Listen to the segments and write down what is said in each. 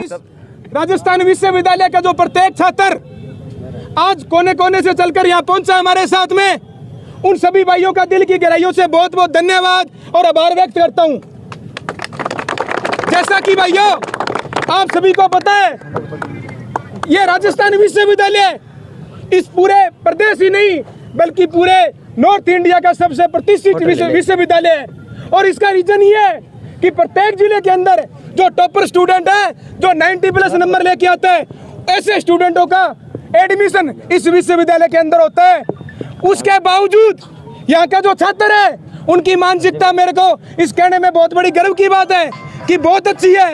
राजस्थान विश्वविद्यालय का जो प्रत्येक छात्र आज कोने कोने से चलकर यहाँ पहुंचा हमारे साथ में, उन सभी भाइयों का दिल की गहराइयों से बहुत बहुत धन्यवाद और आभार व्यक्त करता हूं। जैसा कि भाइयों आप सभी को पता है, ये राजस्थान विश्वविद्यालय इस पूरे प्रदेश ही नहीं बल्कि पूरे नॉर्थ इंडिया का सबसे प्रतिष्ठित विश्वविद्यालय है। और इसका रीजन ये है कि प्रत्येक जिले के अंदर जो टॉपर स्टूडेंट है, जो 90+ नंबर लेके आता है, ऐसे स्टूडेंटों का एडमिशन इस विश्वविद्यालय के अंदर होता है। उसके बावजूद यहाँ का जो छात्र है, उनकी मानसिकता मेरे को इस कहने में बहुत बड़ी गर्व की बात है कि बहुत अच्छी है।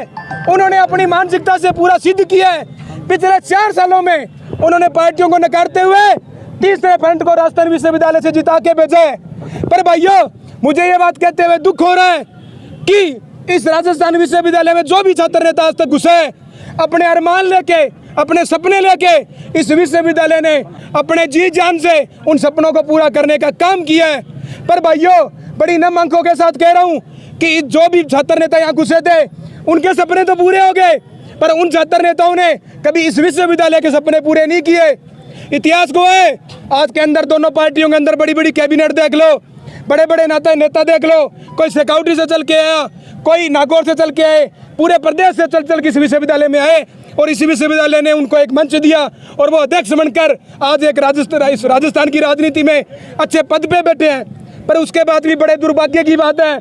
उन्होंने अपनी मानसिकता से पूरा सिद्ध किया है। पिछले 4 सालों में उन्होंने पार्टियों को नकारते हुए तीसरे फ्रंट को राजस्थान विश्वविद्यालय से जिता के भेजा है। पर भाइयों मुझे ये बात कहते हुए दुख हो रहा है कि इस राजस्थान विश्वविद्यालय में जो भी छात्र नेता आज तक घुसे, अपने अरमान लेके, अपने सपने लेके, इस विश्वविद्यालय ने अपने जी जान से उन सपनों को पूरा करने का काम किया है। पर भाइयों बड़ी नम आंखों के साथ कह रहा हूँ कि जो भी छात्र नेता यहाँ घुसे थे, उनके सपने तो पूरे हो गए, पर उन छात्र नेताओं ने कभी इस विश्वविद्यालय के सपने पूरे नहीं किए। इतिहास को है आज के अंदर दोनों पार्टियों के अंदर बड़ी बड़ी कैबिनेट देख लो, बड़े बड़े नेता देख लो, कोई सिक्योरिटी से चल के आया, कोई नागौर से चल के आए, पूरे प्रदेश से चल के इस विश्वविद्यालय में आए और इस विश्वविद्यालय ने उनको एक मंच दिया और वो अध्यक्ष बनकर आज एक राजस्थान की राजनीति में अच्छे पद पे बैठे हैं। पर उसके बाद भी बड़े दुर्भाग्य की बात है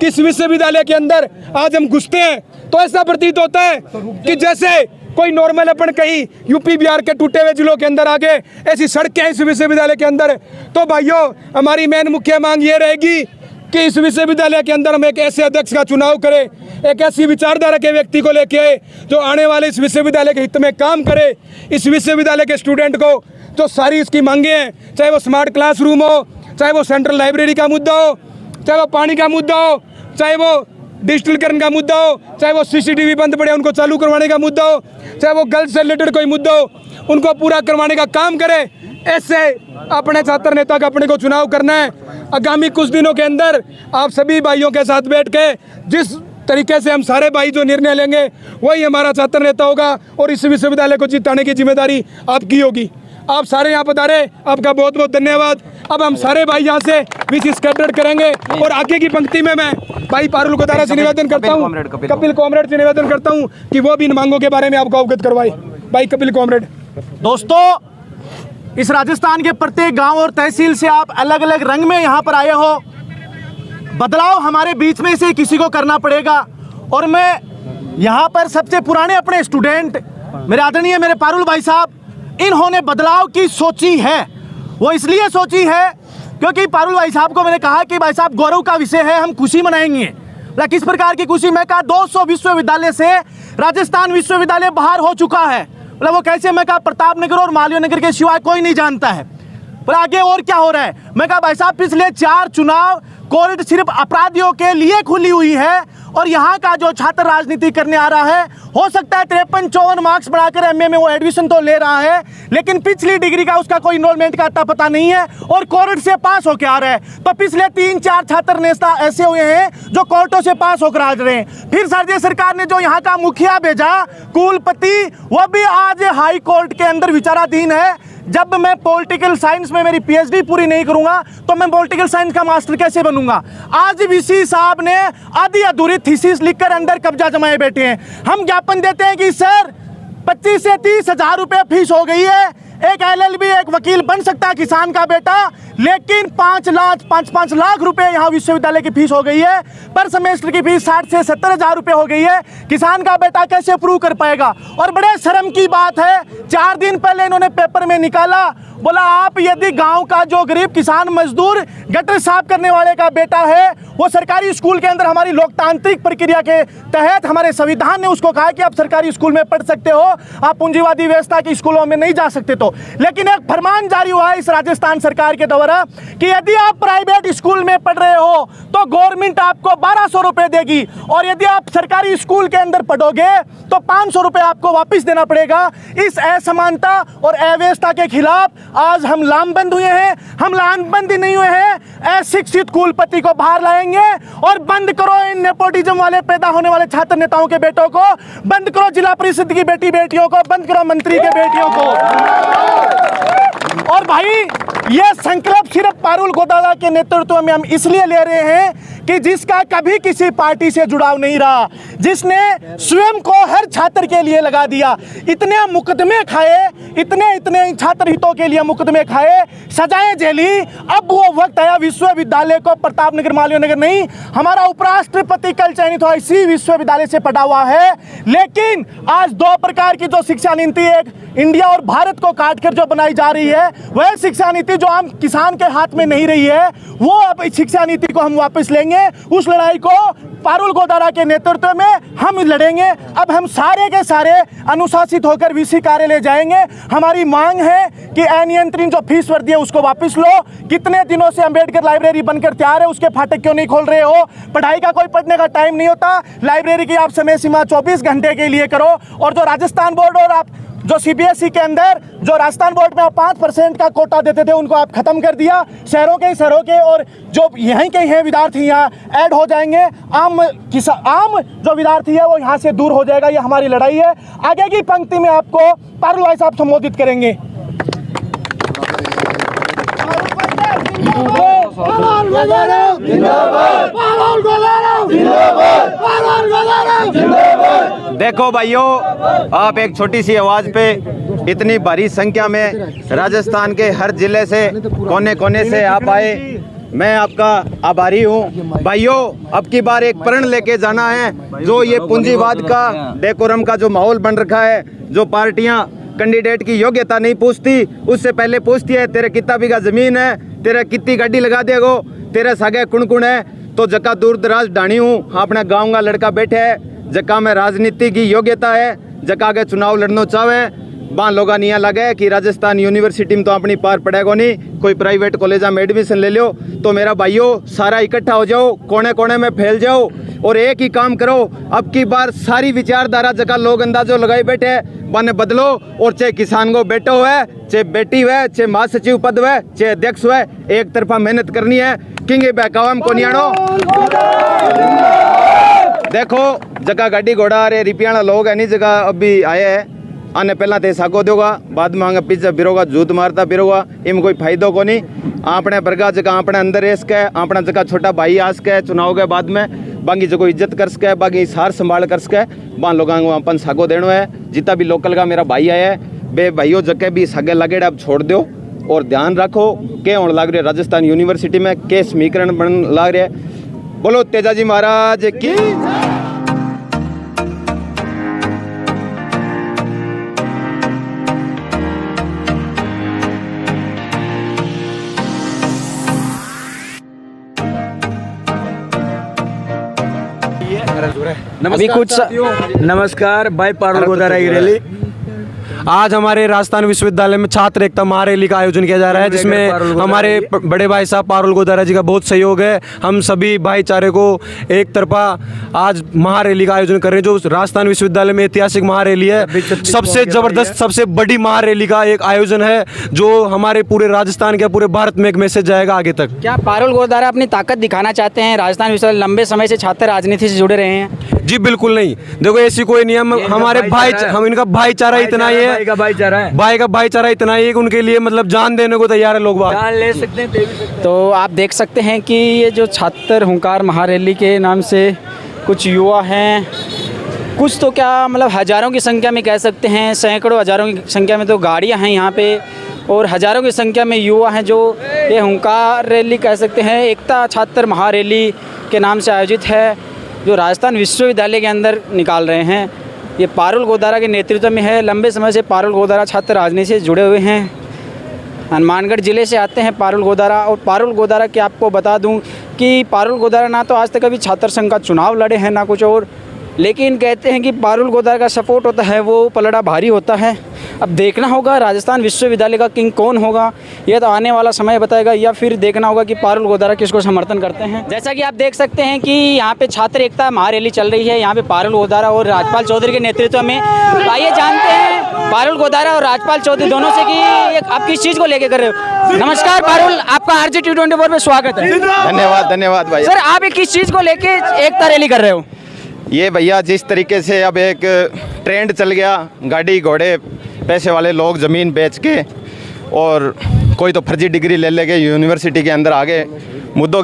कि इस विश्वविद्यालय के अंदर आज हम घुसते हैं तो ऐसा प्रतीत होता है कि जैसे कोई नॉर्मल अपन कहीं यूपी बिहार के टूटे हुए जिलों के अंदर आगे ऐसी सड़कें हैं इस विश्वविद्यालय के अंदर। तो भाइयों हमारी मेन मुख्य मांग ये रहेगी कि इस विश्वविद्यालय के अंदर हम एक ऐसे अध्यक्ष का चुनाव करें, एक ऐसी विचारधारा के व्यक्ति को लेके आए जो आने वाले इस विश्वविद्यालय के हित में काम करे। इस विश्वविद्यालय के स्टूडेंट को जो सारी इसकी मांगे हैं, चाहे वो स्मार्ट क्लासरूम हो, चाहे वो सेंट्रल लाइब्रेरी का मुद्दा हो, चाहे वो पानी का मुद्दा हो, चाहे वो डिजिटलीकरण का मुद्दा हो, चाहे वो CCTV बंद पड़े उनको चालू करवाने का मुद्दा हो, चाहे वो गर्ल्स से रिलेटेड कोई मुद्दा हो, उनको पूरा करवाने का काम करे। ऐसे अपने छात्र नेता का अपने को चुनाव करना है। आगामी कुछ दिनों के अंदर आप सभी भाइयों के साथ बैठ के जिस तरीके से हम सारे भाई जो निर्णय लेंगे वही हमारा छात्र नेता होगा और इस विश्वविद्यालय को जिताने की जिम्मेदारी आपकी होगी। आप सारे यहाँ पधारे, आपका बहुत बहुत धन्यवाद। अब हम सारे भाई यहाँ से विशेष कैडेट करेंगे और आगे की पंक्ति में मैं भाई पारुल कोतारा से निवेदन करता हूँ, कपिल कॉमरेड से निवेदन करता हूँ कि वो भी इन मांगों के बारे में आपको अवगत करवाए। भाई कपिल कॉमरेड। दोस्तों, इस राजस्थान के प्रत्येक गांव और तहसील से आप अलग अलग रंग में यहाँ पर आए हो। बदलाव हमारे बीच में से किसी को करना पड़ेगा और मैं यहाँ पर सबसे पुराने अपने स्टूडेंट मेरे आदरणीय मेरे पारुल भाई साहब, इन्होंने बदलाव की सोची है। वो इसलिए सोची है क्योंकि पारुल भाई साहब को मैंने कहा कि भाई साहब गौरव का विषय है, हम खुशी मनाएंगे। मतलब किस प्रकार की खुशी? मैं कहा 200 विश्वविद्यालय से राजस्थान विश्वविद्यालय बाहर हो चुका है। मतलब वो कैसे? मैं कहा प्रताप नगर और मालवीय नगर के सिवाय कोई नहीं जानता है। बोला आगे और क्या हो रहा है? मैं कहा भाई साहब पिछले 4 चुनाव कोर्ट सिर्फ अपराधियों के लिए खुली हुई है और यहाँ का जो छात्र राजनीति करने आ रहा है, हो सकता है 53-54 मार्क्स बढ़ाकर MA में वो एडमिशन तो ले रहा है, लेकिन पिछली डिग्री का उसका कोई इनरोलमेंट का अता पता नहीं है और कोर्ट से पास होकर आ रहा है। तो पिछले 3-4 छात्र नेता ऐसे हुए हैं जो कोर्टों से पास होकर आ रहे हैं। फिर राज्य सरकार ने जो यहाँ का मुखिया भेजा कुलपति, वह भी आज हाई कोर्ट के अंदर विचाराधीन है। जब मैं पॉलिटिकल साइंस में मेरी PhD पूरी नहीं करूंगा तो मैं पॉलिटिकल साइंस का मास्टर कैसे बनूंगा? आज VC साहब ने आधी अधूरी थीसिस लिखकर अंदर कब्जा जमाए बैठे हैं। हम ज्ञापन देते हैं कि सर 25 से 30 हजार रुपये फीस हो गई है। एक LLB एक वकील बन सकता है किसान का बेटा, लेकिन 5 लाख रुपए यहाँ विश्वविद्यालय की फीस हो गई है। पर सेमेस्टर की फीस 60 से 70 हजार रुपये हो गई है। किसान का बेटा कैसे प्रूव कर पाएगा? और बड़े शर्म की बात है, 4 दिन पहले इन्होंने पेपर में निकाला, बोला आप यदि गांव का जो गरीब किसान मजदूर गटर साफ करने वाले का बेटा है, वो सरकारी स्कूल के अंदर हमारी लोकतांत्रिक प्रक्रिया के तहत हमारे संविधान ने उसको कहा कि आप सरकारी स्कूल में पढ़ सकते हो, आप पूंजीवादी व्यवस्था के स्कूलों में नहीं जा सकते। तो लेकिन एक फरमान जारी हुआ है इस राजस्थान सरकार के द्वारा कि यदि आप प्राइवेट स्कूल में पढ़ रहे हो तो गवर्नमेंट आपको 1200 रुपए देगी और यदि आप सरकारी स्कूल के अंदर पढ़ोगे तो 500 रुपए आपको वापस देना पड़ेगा। इस असमानता और अव्यवस्था के खिलाफ आज हम लामबंद हुए हैं। हम लामबंद ही नहीं हुए हैं, अशिक्षित कुलपति को बाहर लाएंगे और बंद करो इन नेपोटिज्म वाले पैदा होने वाले छात्र नेताओं के बेटों को, बंद करो जिला परिषद की बेटियों को, बंद करो मंत्री के बेटियों को। और भाई ये संकल्प सिर्फ पारुल गोदारा के नेतृत्व में हम इसलिए ले रहे हैं कि जिसका कभी किसी पार्टी से जुड़ाव नहीं रहा, जिसने स्वयं को हर छात्र के लिए लगा दिया, इतने मुकदमे खाए, इतने छात्र हितों के लिए मुकदमे खाए, सजाएं झेली। अब वो वक्त आया विश्वविद्यालय को प्रताप नगर मालवीय नगर नहीं, हमारा उपराष्ट्रपति कल चयनित हुआ इसी विश्वविद्यालय से पढ़ा हुआ है। लेकिन आज दो प्रकार की जो शिक्षा नीति, एक इंडिया और भारत को काटकर जो बनाई जा रही है, वह शिक्षा नीति जो आम किसान के हाथ में नहीं रही है, वो अब इस शिक्षा नीति को हम वापस लेंगे। उस लड़ाई को पारुल गोदारा के नेतृत्व में हम लड़ेंगे। अब हम सारे के सारे अनुशासित होकर वीसी कार्यालय जाएंगे। हमारी मांग है कि अनियंत्रित जो फीस वर्दी है उसको वापस लो। कितने दिनों से अंबेडकर लाइब्रेरी बनकर तैयार है, उसके फाटक क्यों नहीं खोल रहे हो? पढ़ाई का कोई पढ़ने का टाइम नहीं होता, लाइब्रेरी की आप समय सीमा 24 घंटे के लिए करो। और जो राजस्थान बोर्ड और आप जो सीबीएसई के अंदर जो राजस्थान बोर्ड में आप 5% का कोटा देते थे, उनको आप खत्म कर दिया। शहरों के और जो यहीं के हैं विद्यार्थी यहाँ ऐड हो जाएंगे। आम जो विद्यार्थी है वो यहाँ से दूर हो जाएगा। ये हमारी लड़ाई है। आगे की पंक्ति में आपको पारुल भाई साहब संबोधित करेंगे। देखो भाइयों, आप एक छोटी सी आवाज पे इतनी भारी संख्या में राजस्थान के हर जिले से कोने कोने से आप आए, मैं आपका आभारी हूँ। भाइयों, अब की बार एक प्रण लेके जाना है। जो ये पूंजीवाद का डेकोरम का जो माहौल बन रखा है, जो पार्टियां कैंडिडेट की योग्यता नहीं पूछती, उससे पहले पूछती है तेरे कितना बीघा जमीन है, तेरे कितनी गाड़ी लगा देगो, तेरे सगे कुण है। तो जका दूर दराज ढाणी हूँ, अपने गाँव का लड़का बैठे है, जका में राजनीति की योग्यता है, जका के चुनाव लड़ना चाहे, वहाँ लोग नहीं लगे कि राजस्थान यूनिवर्सिटी में तो अपनी पार पड़ेगा नहीं, कोई प्राइवेट कॉलेज में एडमिशन ले लो। तो मेरा भाइयों, सारा इकट्ठा हो जाओ, कोने कोने में फैल जाओ और एक ही काम करो। अब की बार सारी विचारधारा जगह लोग अंदाजो लगाए बैठे बने बदलो। और चाहे किसान को बेटो है, चाहे बेटी है, चाहे महासचिव पद है, चाहे अध्यक्ष है, एक तरफा मेहनत करनी है। किंगे बहकावम को नियाणो। देखो जगह गाड़ी घोड़ा रे रिपियाना लोग है नहीं, जगह अभी आए है आने पहला ते सागो दोगा, बाद में आगे पीछे बिरोगा, जूत मारता बिरोगा, इम कोई फायदो को नहीं। आपने बरगा जगह अपने अंदर रेस के, अपना जगह छोटा भाई आस के चुनाव के बाद में बाकी जो इज्जत कर सके, बाकी सार संभाल कर सके, वहाँ लोगों को अपन सागो देना है। जितना भी लोकल का मेरा भाई आया है, बे भाइयों जगह भी सागे लगेड़े अब छोड़ दो और ध्यान रखो के होने लग रहे राजस्थान यूनिवर्सिटी में के समीकरण बन लग रहे। बोलो तेजाजी महाराज की। अभी कुछ नमस्कार भाई, पारुल गोदारा की रैली। आज हमारे राजस्थान विश्वविद्यालय में छात्र एकता महारैली का आयोजन किया जा रहा है, जिसमें हमारे बड़े भाई साहब पारुल गोदारा जी का बहुत सहयोग है। हम सभी भाईचारे को एक तरफा आज महारैली का आयोजन कर रहे हैं, जो राजस्थान विश्वविद्यालय में ऐतिहासिक महारैली है। सबसे जबरदस्त, सबसे बड़ी महारैली का एक आयोजन है, जो हमारे पूरे राजस्थान के पूरे भारत में एक मैसेज जाएगा आगे तक। क्या पारुल गोदारा अपनी ताकत दिखाना चाहते हैं? राजस्थान विश्वविद्यालय लंबे समय से छात्र राजनीति से जुड़े रहे हैं। जी बिल्कुल नहीं, देखो ऐसी कोई नियम, हमारे हम इनका भाईचारा इतना ही है, भाई का भाईचारा इतना ही है कि उनके लिए मतलब जान देने को तैयार है लोग, जान ले सकते हैं। तो आप देख सकते हैं कि ये जो छात्र हुंकार महारैली के नाम से कुछ युवा हैं, कुछ तो क्या मतलब हज़ारों की संख्या में कह सकते हैं, सैकड़ों हज़ारों की संख्या में तो गाड़ियां हैं यहाँ पे, और हज़ारों की संख्या में युवा हैं जो ये हुंकार रैली कह सकते हैं, एकता छात्र महारैली के नाम से आयोजित है, जो राजस्थान विश्वविद्यालय के अंदर निकाल रहे हैं। ये पारुल गोदारा के नेतृत्व में है। लंबे समय से पारुल गोदारा छात्र राजनीति से जुड़े हुए हैं। हनुमानगढ़ ज़िले से आते हैं पारुल गोदारा। और पारुल गोदारा के आपको बता दूं कि पारुल गोदारा ना तो आज तक कभी छात्र संघ का चुनाव लड़े हैं, ना कुछ और, लेकिन कहते हैं कि पारुल गोदारा का सपोर्ट होता है वो पलड़ा भारी होता है। अब देखना होगा राजस्थान विश्वविद्यालय का किंग कौन होगा, यह तो आने वाला समय बताएगा, या फिर देखना होगा कि पारुल गोदारा किसको समर्थन करते हैं। जैसा कि आप देख सकते हैं कि यहाँ पे छात्र एकता महारैली चल रही है, यहाँ पे पारुल गोदारा और राजपाल चौधरी के नेतृत्व में। आइए जानते हैं पारुल गोदारा और राजपाल चौधरी दोनों से कि आप किस चीज़ को लेके कर रहे हो। नमस्कार पारुल, आपका RJ24 में स्वागत है। धन्यवाद धन्यवाद भाई। सर, आप ये किस चीज़ को लेके एकता रैली कर रहे हो? ये भैया जिस तरीके से अब एक ट्रेंड चल गया, गाड़ी घोड़े पैसे वाले लोग ज़मीन बेच के और कोई तो फर्जी डिग्री ले लेके यूनिवर्सिटी के अंदर आगे मुद्दों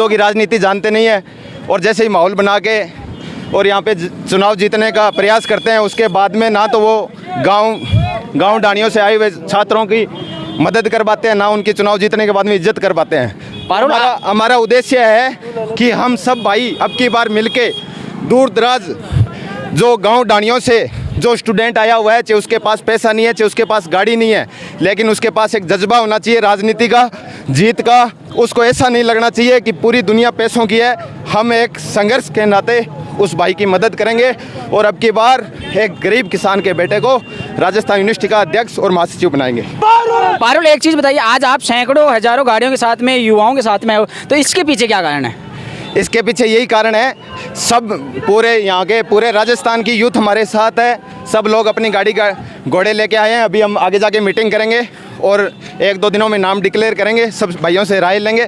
की राजनीति जानते नहीं है, और जैसे ही माहौल बना के और यहाँ पे चुनाव जीतने का प्रयास करते हैं, उसके बाद में ना तो वो गांव डाणियों से आए हुए छात्रों की मदद कर पाते हैं, ना उनकी चुनाव जीतने के बाद में इज्जत कर पाते हैं। पारुल, हमारा उद्देश्य है कि हम सब भाई अब की बार मिलके दूर दराज जो गांव डाणियों से जो स्टूडेंट आया हुआ है, चाहे उसके पास पैसा नहीं है, चाहे उसके पास गाड़ी नहीं है, लेकिन उसके पास एक जज्बा होना चाहिए राजनीति का, जीत का। उसको ऐसा नहीं लगना चाहिए कि पूरी दुनिया पैसों की है। हम एक संघर्ष के नाते उस भाई की मदद करेंगे और अब की बार एक गरीब किसान के बेटे को राजस्थान यूनिवर्सिटी का अध्यक्ष और महासचिव बनाएंगे। पारुल, एक चीज़ बताइए, आज आप सैकड़ों हजारों गाड़ियों के साथ में, युवाओं के साथ में हो, तो इसके पीछे क्या कारण है? इसके पीछे यही कारण है, सब पूरे यहाँ के पूरे राजस्थान की यूथ हमारे साथ है। सब लोग अपनी गाड़ी का घोड़े लेके आए हैं। अभी हम आगे जाके मीटिंग करेंगे और 1-2 दिनों में नाम डिक्लेयर करेंगे, सब भाइयों से राय लेंगे।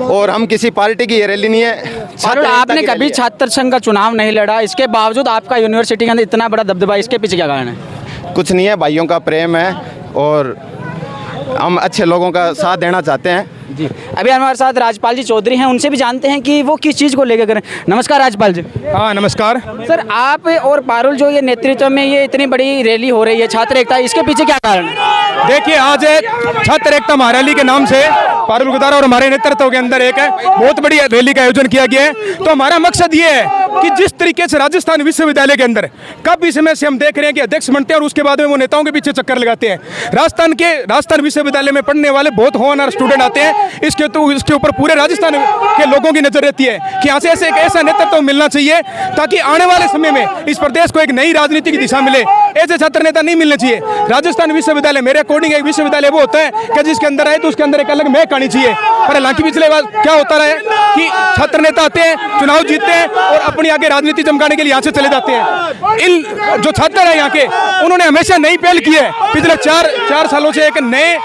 और हम किसी पार्टी की ये रैली नहीं है। पारुल, आपने कभी छात्र संघ का चुनाव नहीं लड़ा, इसके बावजूद आपका यूनिवर्सिटी के अंदर इतना बड़ा दबदबा, इसके पीछे क्या कारण है? कुछ नहीं है, भाइयों का प्रेम है और हम अच्छे लोगों का साथ देना चाहते हैं। जी, अभी हमारे साथ राजपाल जी चौधरी हैं, उनसे भी जानते हैं कि वो किस चीज़ को लेकर करें। नमस्कार राजपाल जी। हाँ नमस्कार। सर, आप और पारुल जो ये नेतृत्व में ये इतनी बड़ी रैली हो रही है छात्र एकता, इसके पीछे क्या कारण है? देखिए, आज छात्र एकता महारैली के नाम से पारुल गोदारा और हमारे नेतृत्व के अंदर एक बहुत बड़ी रैली का आयोजन किया गया है। तो हमारा मकसद ये है कि जिस तरीके से राजस्थान विश्वविद्यालय के अंदर कब इस समय से हम देख रहे हैं कि अध्यक्ष बनते हैं और उसके बाद में वो नेताओं के पीछे चक्कर लगाते हैं। राजस्थान विश्वविद्यालय में पढ़ने वाले बहुत होनहार स्टूडेंट आते हैं। इसके ऊपर पूरे राजस्थान के लोगों की नजर रहती है कि यहाँ से एक ऐसा नेतृत्व मिलना चाहिए ताकि आने वाले समय में इस प्रदेश को एक नई राजनीति की दिशा मिले। ऐसे छात्र नेता नहीं मिलने चाहिए। राजस्थान विश्वविद्यालय मेरे अकॉर्डिंग एक विश्वविद्यालय वो होता है कि जिसके अंदर आए तो उसके अंदर एक अलग महक आनी चाहिए। पर हालांकि पिछले बार क्या होता रहा है कि छात्र नेता आते हैं, चुनाव जीतते हैं और अपनी आगे राजनीति चमकाने के लिए यहाँ से चले जाते हैं। इन जो छात्र है यहाँ के, उन्होंने हमेशा नई पहल की है। पिछले चार सालों से एक नए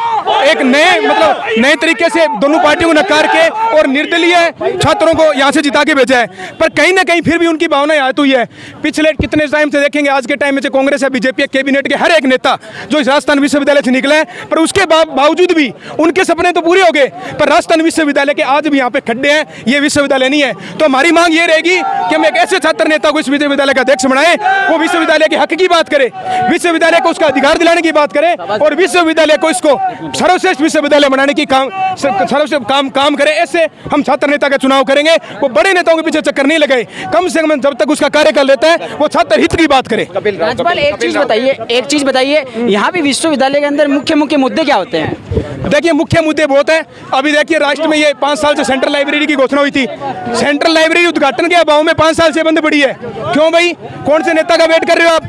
तरीके से दोनों पार्टियों को नकार के और निर्दलीय छात्रों को यहाँ से जिता के भेजा है। पर कहीं ना कहीं फिर भी उनकी भावनाएं आती हुई है। पिछले कितने टाइम से देखेंगे, आज के टाइम में कांग्रेस या बीजेपी कैबिनेट के हर एक नेता जो इस राजस्थान विश्वविद्यालय से निकले हैं, पर उसके बावजूद भी उनके सपने तो पूरे हो गए, पर राजस्थान विश्वविद्यालय के आज भी यहाँ पे खड्डे हैं। ये विश्वविद्यालय नहीं है। तो हमारी मांग ये रहेगी कि हम एक ऐसे छात्र नेता को इस विश्वविद्यालय का अध्यक्ष बनाए, वो विश्वविद्यालय के हक की बात करे, विश्वविद्यालय को उसका अधिकार दिलाने की बात करे और विश्वविद्यालय को इसको सर्वश्रेष्ठ विश्वविद्यालय बनाने की काम करे। ऐसे हम छात्र नेता का चुनाव करेंगे। वो बड़े नेताओं के पीछे चक्कर नहीं लगाए, कम से कम जब तक उसका कार्यकाल रहता है वो छात्र हित की बात करे। राजपाल, एक चीज बताइए, यहाँ पे विश्वविद्यालय के अंदर मुख्य मुद्दे क्या होते हैं? देखिए, मुख्य मुद्दे बहुत हैं। अभी देखिए, राष्ट्र में ये 5 साल से सेंट्रल लाइब्रेरी की घोषणा हुई थी। सेंट्रल लाइब्रेरी उद्घाटन के अभाव में 5 साल से बंद पड़ी है। क्यों भाई? कौन से नेता का वेट कर रहे हो आप?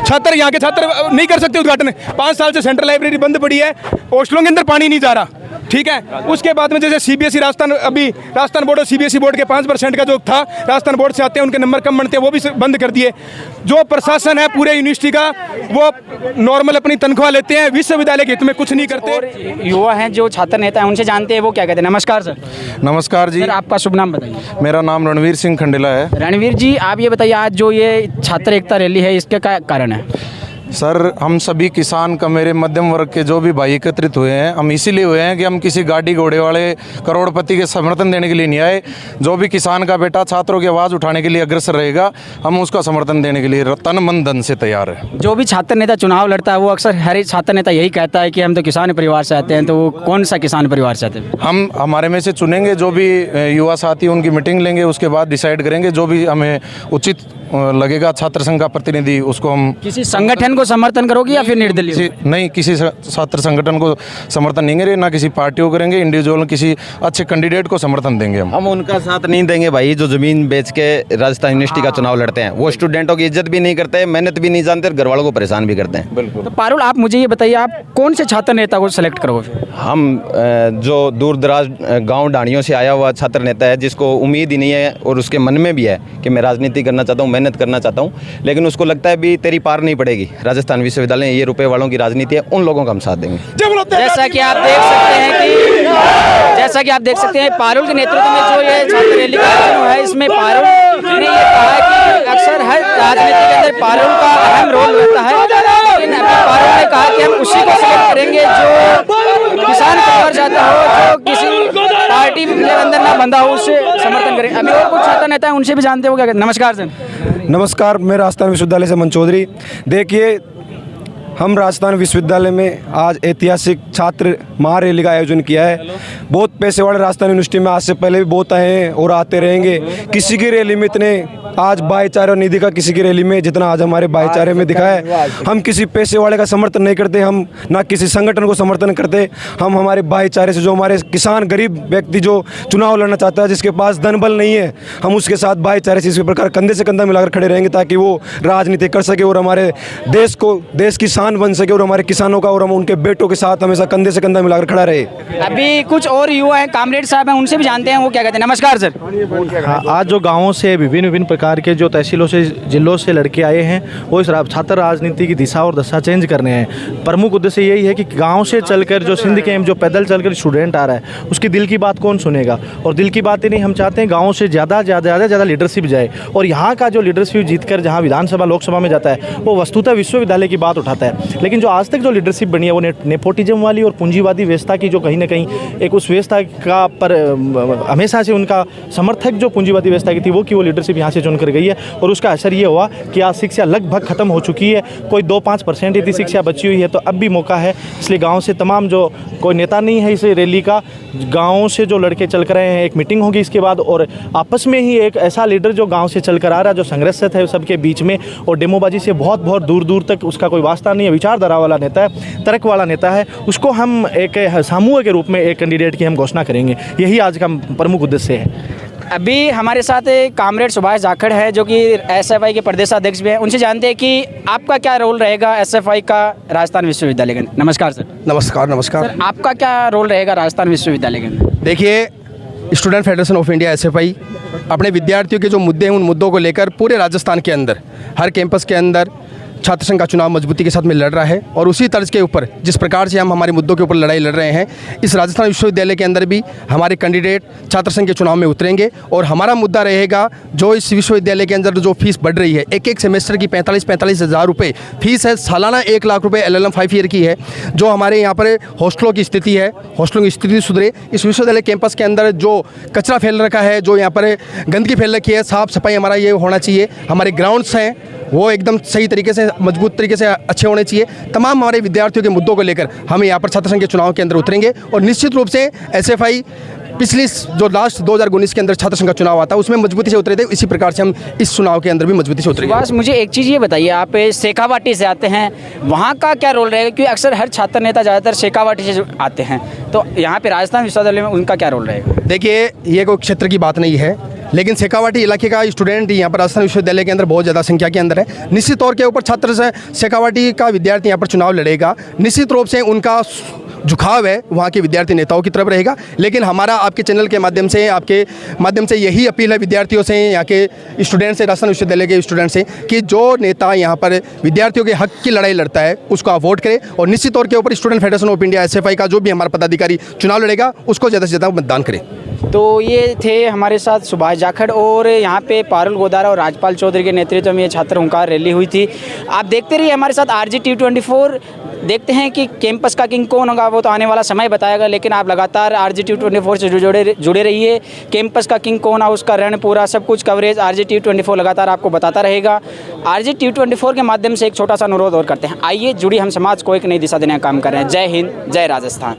छात्र, यहाँ के छात्र नहीं कर सकते उद्घाटन। 5 साल से सेंट्रल लाइब्रेरी बंद पड़ी है। हॉस्टलों के अंदर पानी नहीं जा रहा, ठीक है। उसके बाद में जैसे सीबीएसई राजस्थान बोर्ड और सीबीएसई बोर्ड के 5% का जो था, राजस्थान बोर्ड से आते हैं उनके नंबर कम बनते हैं, वो भी बंद कर दिए। जो प्रशासन है पूरे यूनिवर्सिटी का, वो नॉर्मल अपनी तनख्वाह लेते हैं, विश्वविद्यालय के हित में कुछ नहीं करते। और युवा हैं जो छात्र नेता हैं, उनसे जानते हैं वो क्या कहते हैं। नमस्कार सर। नमस्कार जी। सर, आपका शुभ नाम बताइए। मेरा नाम रणवीर सिंह खंडेला है। रणवीर जी, आप ये बताइए, आज जो ये छात्र एकता रैली है, इसका क्या कारण है? सर, हम सभी किसान का मेरे मध्यम वर्ग के जो भी भाई एकत्रित हुए हैं, हम इसीलिए हुए हैं कि हम किसी गाड़ी घोड़े वाले करोड़पति के समर्थन देने के लिए नहीं आए। जो भी किसान का बेटा छात्रों की आवाज़ उठाने के लिए अग्रसर रहेगा, हम उसका समर्थन देने के लिए तन मन धन से तैयार है। जो भी छात्र नेता चुनाव लड़ता है, वो अक्सर हर एक छात्र नेता यही कहता है कि हम तो किसान परिवार से आते हैं। तो वो कौन सा किसान परिवार से आते हैं? हम हमारे में से चुनेंगे, जो भी युवा साथी उनकी मीटिंग लेंगे, उसके बाद डिसाइड करेंगे जो भी हमें उचित लगेगा छात्र संघ का प्रतिनिधि, उसको हम। किसी संगठन को समर्थन करोगे या फिर निर्दलीय? नहीं, किसी छात्र संगठन को समर्थन नहीं करेंगे, ना किसी पार्टी को करेंगे। इंडिविजुअल किसी अच्छे कैंडिडेट को समर्थन देंगे। हम उनका साथ नहीं देंगे भाई जो जमीन बेच के राजस्थान यूनिवर्सिटी का चुनाव लड़ते हैं। वो स्टूडेंटों की इज्जत भी नहीं करते, मेहनत भी नहीं जानते और घर वालों को परेशान भी करते हैं। बिल्कुल। तो पारुल, आप मुझे ये बताइए, आप कौन से छात्र नेता को सेलेक्ट करोगे? हम जो दूर दराज गाँव डाणियों से आया हुआ छात्र नेता है, जिसको उम्मीद ही नहीं है और उसके मन में भी है कि मैं राजनीति करना चाहता हूँ, मेहनत करना चाहता हूँ, लेकिन उसको लगता है भी तेरी पार नहीं पड़ेगी राजस्थान विश्वविद्यालय, ये रुपए वालों की राजनीति है, उन लोगों का हम साथ देंगे। जैसा कि आप देख सकते हैं पारुल के नेतृत्व में जो ये छात्र रैली का आयोजन हुआ है, इसमें पारुल ने ये कहा है कि अक्सर हर राजनीति के अंदर पारुल का अहम रोल रहता है, लेकिन अभी पारुल ने कहा कि हम उसी को सिलेक्ट करेंगे जो किसान परिवार चाहता हो, जो किसी पार्टी के अंदर ना बंधा हो, उससे समर्थन करें। अभी और कुछ छात्र नेता है, उनसे भी जानते हो क्या कहते हैं। नमस्कार सर। नमस्कार, मैं राजस्थान विश्वविद्यालय से मन चौधरी। देखिए, हम राजस्थान विश्वविद्यालय में आज ऐतिहासिक छात्र महारैली का आयोजन किया है। बहुत पैसे वाले राजस्थान यूनिवर्सिटी में आज से पहले भी बहुत आए हैं और आते रहेंगे। किसी की रैली में इतने आज भाईचारे और निधि का किसी की रैली में जितना आज हमारे भाईचारे में दिखा है। हम किसी पैसे वाले का समर्थन नहीं करते, हम ना किसी संगठन को समर्थन करते। हम हमारे भाईचारे से, जो हमारे किसान गरीब व्यक्ति जो चुनाव लड़ना चाहता है, जिसके पास धन बल नहीं है, हम उसके साथ भाईचारे से इसी प्रकार कंधे से कंधा मिलाकर खड़े रहेंगे ताकि वो राजनीति कर सके और हमारे देश को, देश की शान बन सके और हमारे किसानों का और हम उनके बेटों के साथ हमेशा कंधे से कंधा मिलाकर खड़ा रहे। अभी कुछ और युवा हैं, कामरेड साहब हैं, उनसे भी जानते हैं वो क्या कहते हैं। नमस्कार सर। हाँ, आज जो गांवों से विभिन्न प्रकार के जो तहसीलों से, जिलों से लड़के आए हैं, वो इस छात्र राजनीति की दिशा और दशा चेंज करने हैं। प्रमुख उद्देश्य यही है कि गांव से चलकर जो सिंध के जो पैदल चलकर स्टूडेंट आ रहा है, उसकी दिल की बात कौन सुनेगा। और दिल की बात ही नहीं, हम चाहते हैं गाँव से ज़्यादा लीडरशिप जाए और यहाँ का जो लीडरशिप जीतकर जहाँ विधानसभा लोकसभा में जाता है, वो वस्तुतः विश्वविद्यालय की बात उठाता है। लेकिन जो आज तक जो लीडरशिप बनी है, वो नेपोटिज्म वाली और पूंजीवादी व्यवस्था की, जो कहीं ना कहीं एक उस व्यवस्था का पर हमेशा से उनका समर्थक जो पूंजीवादी व्यवस्था की थी, वो लीडरशिप यहाँ से चुनकर गई है। और उसका असर ये हुआ कि आज शिक्षा लगभग खत्म हो चुकी है। कोई 2-5% यदि शिक्षा बची हुई है, तो अब भी मौका है। इसलिए गांव से तमाम, जो कोई नेता नहीं है इस रैली का, गांव से जो लड़के चल कर रहे हैं, एक मीटिंग होगी इसके बाद, और आपस में ही एक ऐसा लीडर जो गांव से चल कर आ रहा है, जो संघर्षरत है सबके बीच में, और डेमोबाजी से बहुत दूर तक उसका कोई वास्ता नहीं है, विचारधारा वाला नेता है, तर्क वाला नेता है, उसको हम एक समूह के रूप में एक कैंडिडेट की हम घोषणा करेंगे। यही आज का प्रमुख उद्देश्य है। अभी हमारे साथ कामरेड सुभाष जाखड़ है, जो कि एसएफआई के प्रदेशाध्यक्ष भी हैं। उनसे जानते हैं कि आपका क्या रोल रहेगा एसएफआई का राजस्थान विश्वविद्यालय के। नमस्कार सर। नमस्कार। सर, आपका क्या रोल रहेगा राजस्थान विश्वविद्यालय के? देखिए, student federation of India SFI अपने विद्यार्थियों के जो मुद्दे हैं, उन मुद्दों को लेकर पूरे राजस्थान के अंदर, हर कैंपस के अंदर छात्र संघ का चुनाव मजबूती के साथ में लड़ रहा है। और उसी तर्ज के ऊपर, जिस प्रकार से हम हमारे मुद्दों के ऊपर लड़ाई लड़ रहे हैं, इस राजस्थान विश्वविद्यालय के अंदर भी हमारे कैंडिडेट छात्र संघ के चुनाव में उतरेंगे। और हमारा मुद्दा रहेगा, जो इस विश्वविद्यालय के अंदर जो फीस बढ़ रही है, एक सेमेस्टर की 45 हज़ार रुपये फीस है, सालाना 1 लाख रुपये LLM 5 ईयर की है। जो हमारे यहाँ पर हॉस्टलों की स्थिति है, हॉस्टलों की स्थिति सुधरे। इस विश्वविद्यालय कैंपस के अंदर जो कचरा फैल रखा है, जो यहाँ पर गंदगी फैल रखी है, साफ़ सफाई हमारा ये होना चाहिए। हमारे ग्राउंड्स हैं, वो एकदम सही तरीके से, मजबूत तरीके से अच्छे होने चाहिए। तमाम हमारे विद्यार्थियों के मुद्दों को लेकर हम यहाँ पर छात्र संघ के चुनाव के अंदर उतरेंगे। और निश्चित रूप से एसएफआई पिछली जो लास्ट 2019 के अंदर छात्र संघ का चुनाव आता, उसमें मजबूती से उतरे थे। इसी प्रकार से हम इस चुनाव के अंदर भी मजबूती से उतरेंगे। बस मुझे एक चीज़ ये बताइए, आप शेखावाटी से आते हैं, वहाँ का क्या रोल रहेगा? क्योंकि अक्सर हर छात्र नेता ज़्यादातर शेखावाटी से आते हैं, तो यहाँ पे राजस्थान विश्वविद्यालय में उनका क्या रोल रहेगा? देखिए, ये कोई क्षेत्र की बात नहीं है, लेकिन शेखावाटी इलाके का स्टूडेंट यहाँ पर राजस्थान विश्वविद्यालय के अंदर बहुत ज़्यादा संख्या के अंदर है। निश्चित तौर के ऊपर छात्र से शेखावाटी का विद्यार्थी यहाँ पर चुनाव लड़ेगा। निश्चित रूप से उनका झुकाव है वहाँ के विद्यार्थी नेताओं की तरफ रहेगा। लेकिन हमारा आपके चैनल के माध्यम से, आपके माध्यम से यही अपील है विद्यार्थियों से, यहाँ के स्टूडेंट से, राजस्थान विश्वविद्यालय के स्टूडेंट से, कि जो नेता यहाँ पर विद्यार्थियों के हक की लड़ाई लड़ता है, उसको आप वोट करें। और निश्चित तौर के ऊपर student federation of India SFI का जो भी हमारा पदाधिकारी चुनाव लड़ेगा, उसको ज़्यादा से ज़्यादा मतदान करें। तो ये थे हमारे साथ सुभाष जाखड़, और यहाँ पे पारुल गोदारा और राजपाल चौधरी के नेतृत्व में ये छात्र हुंकार रैली हुई थी। आप देखते रहिए हमारे साथ RGTV24। देखते हैं कि कैंपस का किंग कौन होगा, वो तो आने वाला समय बताएगा, लेकिन आप लगातार RGTV24 से जुड़े रहिए। कैंपस का किंग कौन है, उसका रण पूरा सब कुछ कवरेज RGTV24 लगातार आपको बताता रहेगा। RGTV24 के माध्यम से एक छोटा सा अनुरोध और करते हैं, आइए जुड़ी हम समाज को एक नई दिशा देने का काम कर रहे हैं। जय हिंद, जय राजस्थान।